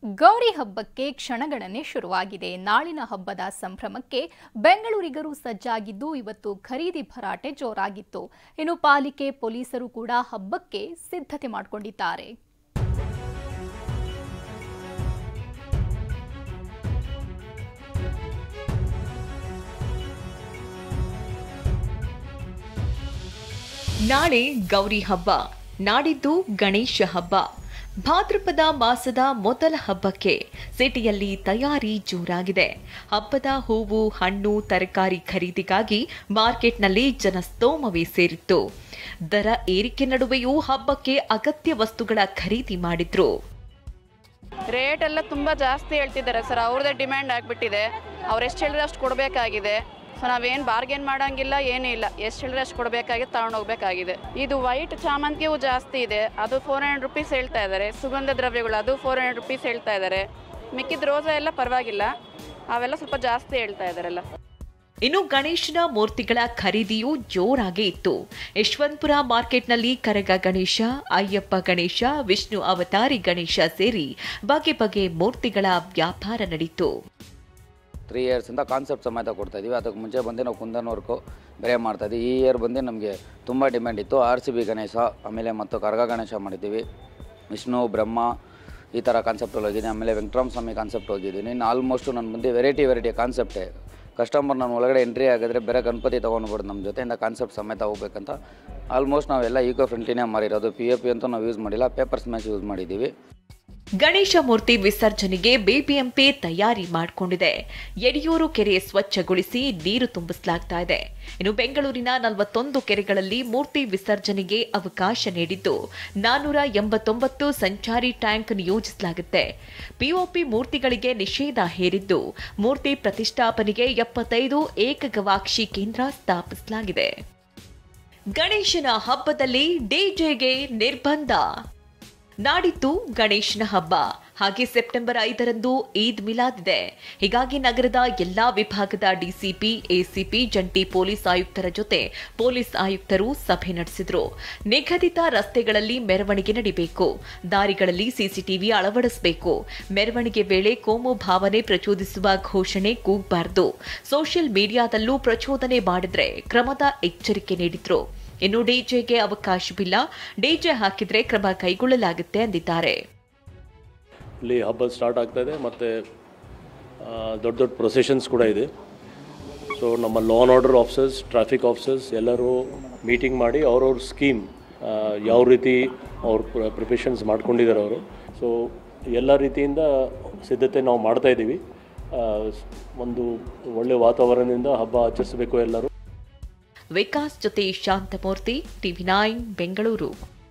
ಗೌರಿ ಹಬ್ಬಕ್ಕೆ ಕ್ಷಣಗಣನೆ ಶುರುವಾಗಿದೆ. ನಾಳಿನ ಹಬ್ಬದ ಸಂಭ್ರಮಕ್ಕೆ ಬೆಂಗಳೂರಿಗರು ಸಜ್ಜಾಗಿದ್ದು ಇವತ್ತು ಖರೀದಿ ಭರಾಟೆ ಜೋರಾಗಿತ್ತು. ಇನ್ನು ಪಾಲಿಕೆ ಪೊಲೀಸರು ಕೂಡ ಹಬ್ಬಕ್ಕೆ ಸಿದ್ಧತೆ ಮಾಡಿಕೊಂಡಿದ್ದಾರೆ. ನಾಳೆ ಗೌರಿ ಹಬ್ಬ, ನಾಡಿದ್ದು ಗಣೇಶ ಹಬ್ಬ. ಭಾದ್ರಪದ ಮಾಸದ ಮೊದಲ ಹಬ್ಬಕ್ಕೆ ಸಿಟಿಯಲ್ಲಿ ತಯಾರಿ ಜೋರಾಗಿದೆ. ಹಬ್ಬದ ಹೂವು, ಹಣ್ಣು, ತರಕಾರಿ ಖರೀದಿಗಾಗಿ ಮಾರ್ಕೆಟ್ನಲ್ಲಿ ಜನಸ್ತೋಮವೇ ಸೇರಿತ್ತು. ದರ ಏರಿಕೆ ನಡುವೆಯೂ ಹಬ್ಬಕ್ಕೆ ಅಗತ್ಯ ವಸ್ತುಗಳ ಖರೀದಿ ಮಾಡಿದ್ರು. ರೇಟ್ ಎಲ್ಲ ತುಂಬಾ ಜಾಸ್ತಿ ಹೇಳ್ತಿದ್ದಾರೆ ಸರ್. ಅವ್ರದೇ ಡಿಮ್ಯಾಂಡ್ ಆಗಿಬಿಟ್ಟಿದೆ. ಅವ್ರು ಎಷ್ಟು ಹೇಳಿದ್ರೆ ಅಷ್ಟು ಕೊಡಬೇಕಾಗಿದೆ. ಸೊ ನಾವೇನು ಬಾರ್ಗೇನ್ ಮಾಡೋಂಗಿಲ್ಲ, ಏನೂ ಇಲ್ಲ. ಎಷ್ಟು ಹೇಳಿದ್ರೆ ಅಷ್ಟು ಕೊಡಬೇಕಾಗಿದೆ, ತಗೊಂಡೋಗ್ಬೇಕಾಗಿದೆ. ಇದು ವೈಟ್ ಚಾಮಂತಿ ಹೂ ಜಾಸ್ತಿ ಇದೆ, ಅದು 400 ರೂಪೀಸ್ ಹೇಳ್ತಾ ಇದ್ದಾರೆ. ಸುಗಂಧ ದ್ರವ್ಯಗಳು ಅದು 400 ರೂಪೀಸ್ ಹೇಳ್ತಾ ಇದ್ದಾರೆ. ಮಿಕ್ಕಿದ ರೋಸಾ ಎಲ್ಲ ಪರವಾಗಿಲ್ಲ, ಅವೆಲ್ಲ ಸ್ವಲ್ಪ ಜಾಸ್ತಿ ಹೇಳ್ತಾ ಇದ್ದಾರಲ್ಲ. ಇನ್ನು ಗಣೇಶನ ಮೂರ್ತಿಗಳ ಖರೀದಿಯೂ ಜೋರಾಗಿ ಇತ್ತು. ಯಶವಂತಪುರ ಮಾರ್ಕೆಟ್ನಲ್ಲಿ ಕರಗ ಗಣೇಶ, ಅಯ್ಯಪ್ಪ ಗಣೇಶ, ವಿಷ್ಣು ಅವತಾರಿ ಗಣೇಶ ಸೇರಿ ಬಗೆ ಬಗೆ ಮೂರ್ತಿಗಳ ವ್ಯಾಪಾರ ನಡೀತು. 3 ಇಯರ್ಸಿಂದ ಕಾನ್ಸೆಪ್ಟ್ ಸಮೇತ ಕೊಡ್ತಾ ಇದ್ದೀವಿ. ಅದಕ್ಕೆ ಮುಂಚೆ ಬಂದು ನಾವು ಕುಂದನ್ ವರ್ಕು ಬೇರೆ ಮಾಡ್ತಾಯಿದ್ವಿ. ಈ ಇಯರ್ ಬಂದು ನಮಗೆ ತುಂಬ ಡಿಮ್ಯಾಂಡ್ ಇತ್ತು. RCB ಗಣೇಶ, ಆಮೇಲೆ ಮತ್ತು ಕರಗ ಗಣೇಶ ಮಾಡಿದ್ದೀವಿ. ವಿಷ್ಣು, ಬ್ರಹ್ಮ ಈ ಥರ ಕಾನ್ಸೆಪ್ಟಲ್ಲಿ ಹೋಗಿದ್ದೀನಿ. ಆಮೇಲೆ ವೆಂಕಟರಾಮ ಸ್ವಾಮಿ ಕಾನ್ಸೆಪ್ಟ್ ಹೋಗಿದ್ದೀನಿ. ಇನ್ನು ಆಲ್ಮೋಸ್ಟು ನಾನು ಬಂದು ವೆರೈಟಿ ಕಾನ್ಸೆಪ್ಟೇ. ಕಸ್ಟಮರ್ ನಾನು ಒಳಗಡೆ ಎಂಟ್ರಿ ಆಗಿದ್ರೆ ಬೇರೆ ಗಣಪತಿ ತೊಗೊಂಡ್ಬಿಡೋದು ನಮ್ಮ ಜೊತೆಯಿಂದ ಕಾನ್ಸೆಪ್ಟ್ ಸಮೇತ ಹೋಗ್ಬೇಕಂತ ಆಲ್ಮೋಸ್ಟ್ ನಾವೆಲ್ಲ ಈಕೋ ಫ್ರೆಂಡ್ಲಿನೇ ಮಾರಿರೋದು. POP ಅಂತೂ ನಾವು ಯೂಸ್ ಮಾಡಿಲ್ಲ, ಪೇಪರ್ ಸ್ಮ್ಯಾಶ್ ಯೂಸ್ ಮಾಡಿದ್ದೀವಿ. ಗಣೇಶ ಮೂರ್ತಿ ವಿಸರ್ಜನೆಗೆ ಬಿಬಿಎಂಪಿ ತಯಾರಿ ಮಾಡಿಕೊಂಡಿದೆ. ಯಡಿಯೂರು ಕೆರೆ ಸ್ವಚ್ಛಗೊಳಿಸಿ ನೀರು ತುಂಬಿಸಲಾಗ್ತಾ ಇದೆ. ಇನ್ನು ಬೆಂಗಳೂರಿನ 41 ಕೆರೆಗಳಲ್ಲಿ ಮೂರ್ತಿ ವಿಸರ್ಜನೆಗೆ ಅವಕಾಶ ನೀಡಿದ್ದು 489 ಸಂಚಾರಿ ಟ್ಯಾಂಕ್ ನಿಯೋಜಿಸಲಾಗುತ್ತೆ. POP ಮೂರ್ತಿಗಳಿಗೆ ನಿಷೇಧ ಹೇರಿದ್ದು ಮೂರ್ತಿ ಪ್ರತಿಷ್ಠಾಪನೆಗೆ 75 ಏಕಗವಾಕ್ಷಿ ಕೇಂದ್ರ ಸ್ಥಾಪಿಸಲಾಗಿದೆ. ಗಣೇಶನ ಹಬ್ಬದಲ್ಲಿ ಡಿಜೆಗೆ ನಿರ್ಬಂಧ. ನಾಡಿದ್ದು ಗಣೇಶನ ಹಬ್ಬ, ಹಾಗೆ ಸೆಪ್ಟೆಂಬರ್ 5ರಂದು ಈದ್ ಮಿಲಾದ್ ಇದೆ. ಹೀಗಾಗಿ ನಗರದ ಎಲ್ಲಾ ವಿಭಾಗದ DCP, ACP, ಜಂಟಿ ಪೊಲೀಸ್ ಆಯುಕ್ತರ ಜೊತೆ ಪೊಲೀಸ್ ಆಯುಕ್ತರು ಸಭೆ ನಡೆಸಿದ್ರು. ನಿಗದಿತ ರಸ್ತೆಗಳಲ್ಲಿ ಮೆರವಣಿಗೆ ನಡೀಬೇಕು, ದಾರಿಗಳಲ್ಲಿ CCTV ಅಳವಡಿಸಬೇಕು, ಮೆರವಣಿಗೆ ವೇಳೆ ಕೋಮು ಭಾವನೆ ಪ್ರಚೋದಿಸುವ ಘೋಷಣೆ ಕೂಗಬಾರದು, ಸೋಷಿಯಲ್ ಮೀಡಿಯಾದಲ್ಲೂ ಪ್ರಚೋದನೆ ಮಾಡಿದ್ರೆ ಕ್ರಮದ ಎಚ್ಚರಿಕೆ ನೀಡಿದ್ರು. ಇನ್ನು ಡಿಜೆಗೆ ಅವಕಾಶವಿಲ್ಲ, ಡಿಜೆ ಹಾಕಿದ್ರೆ ಕ್ರಮ ಕೈಗೊಳ್ಳಲಾಗುತ್ತೆ ಎಂದಿದ್ದಾರೆ. ಇಲ್ಲಿ ಹಬ್ಬ ಸ್ಟಾರ್ಟ್ ಆಗ್ತಾ ಇದೆ ಮತ್ತು ದೊಡ್ಡ ಪ್ರೊಸೆಷನ್ಸ್ ಕೂಡ ಇದೆ. ಸೊ ನಮ್ಮ law and order officers, traffic officers ಎಲ್ಲರೂ ಮೀಟಿಂಗ್ ಮಾಡಿ ಅವ್ರವ್ರ ಸ್ಕೀಮ್ ಯಾವ ರೀತಿ ಅವ್ರ ಪ್ರಿಪರೇಷನ್ಸ್ ಮಾಡ್ಕೊಂಡಿದ್ದಾರೆ ಅವರು. ಸೊ ಎಲ್ಲ ರೀತಿಯಿಂದ ಸಿದ್ಧತೆ ನಾವು ಮಾಡ್ತಾ ಇದ್ದೀವಿ. ಒಂದು ಒಳ್ಳೆಯ ವಾತಾವರಣದಿಂದ ಹಬ್ಬ ಆಚರಿಸಬೇಕು ಎಲ್ಲರೂ. ವಿಕಾಸ್ ಜೊತೆ ಶಾಂತಮೂರ್ತಿ, TV9 ಬೆಂಗಳೂರು.